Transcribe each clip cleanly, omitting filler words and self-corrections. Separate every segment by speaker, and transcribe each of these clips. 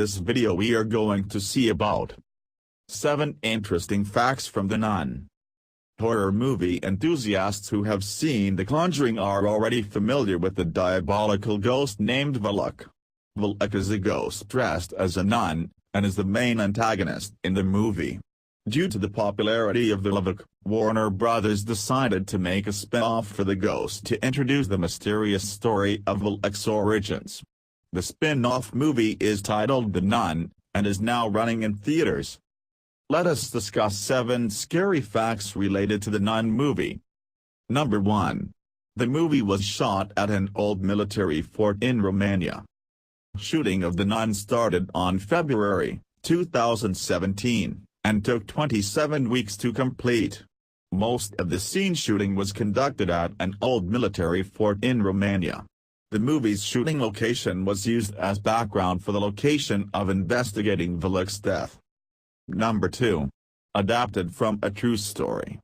Speaker 1: this video we are going to see about 7 interesting facts from The Nun. Horror movie enthusiasts who have seen The Conjuring are already familiar with the diabolical ghost named Valak. Valak is a ghost dressed as a nun, and is the main antagonist in the movie. Due to the popularity of Valak, Warner Brothers decided to make a spin-off for the ghost to introduce the mysterious story of Valak's origins. The spin-off movie is titled The Nun, and is now running in theaters. Let us discuss 7 scary facts related to the Nun movie. Number 1. The movie was shot at an old military fort in Romania. Shooting of The Nun started on February 2017, and took 27 weeks to complete. Most of the scene shooting was conducted at an old military fort in Romania. The movie's shooting location was used as background for the location of investigating Valak's death. Number 2. Adapted from a true story.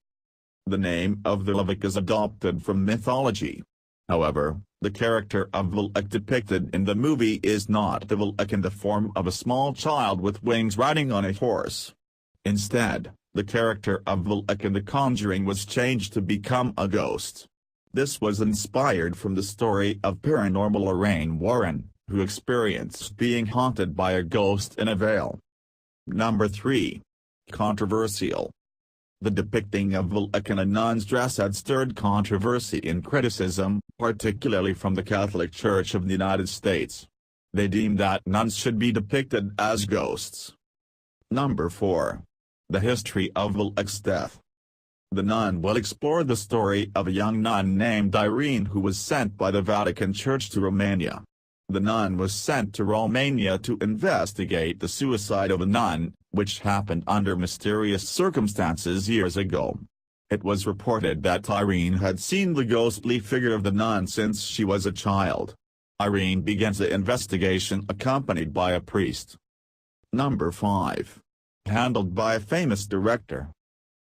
Speaker 1: The name of Valak is adopted from mythology. However, the character of Valak depicted in the movie is not the Valak in the form of a small child with wings riding on a horse. Instead, the character of Valak in The Conjuring was changed to become a ghost. This was inspired from the story of paranormal Lorraine Warren, who experienced being haunted by a ghost in a veil. Number 3. Controversial. The depicting of Valak in a nun's dress had stirred controversy and criticism, particularly from the Catholic Church of the United States. They deemed that nuns should be depicted as ghosts. Number 4. The history of Valak's death. The Nun will explore the story of a young nun named Irene who was sent by the Vatican Church to Romania. The nun was sent to Romania to investigate the suicide of a nun, which happened under mysterious circumstances years ago. It was reported that Irene had seen the ghostly figure of the nun since she was a child. Irene begins the investigation accompanied by a priest. Number 5. Handled by a famous director.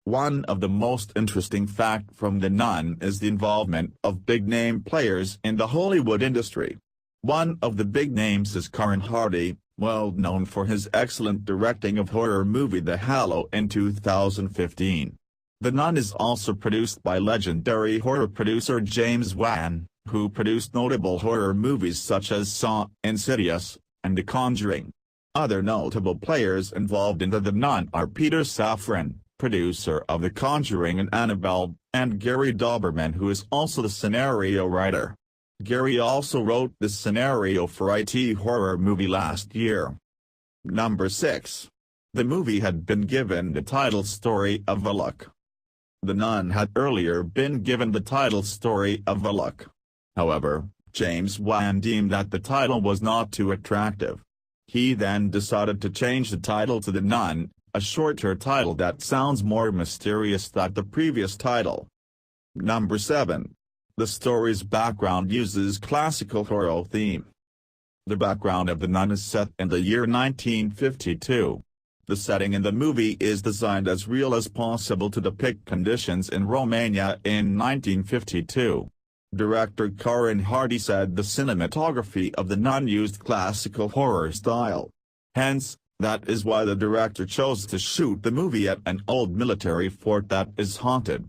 Speaker 1: One of the most interesting facts from The Nun is the involvement of big-name players in the Hollywood industry. One of the big names is Corin Hardy, well known for his excellent directing of horror movie The Hallow in 2015. The Nun is also produced by legendary horror producer James Wan, who produced notable horror movies such as Saw, Insidious, and The Conjuring. Other notable players involved in The Nun are Peter Safran, producer of The Conjuring and Annabelle, and Gary Dauberman, who is also the scenario writer. Gary also wrote the scenario for IT horror movie last year. Number 6. The movie had been given the title story of Valak. The Nun had earlier been given the title story of Valak. However, James Wan deemed that the title was not too attractive. He then decided to change the title to The Nun, a shorter title that sounds more mysterious than the previous title. Number 7. The story's background uses classical horror theme. The background of The Nun is set in the year 1952. The setting in the movie is designed as real as possible to depict conditions in Romania in 1952. Director Corin Hardy said the cinematography of The Nun used classical horror style. Hence, that is why the director chose to shoot the movie at an old military fort that is haunted.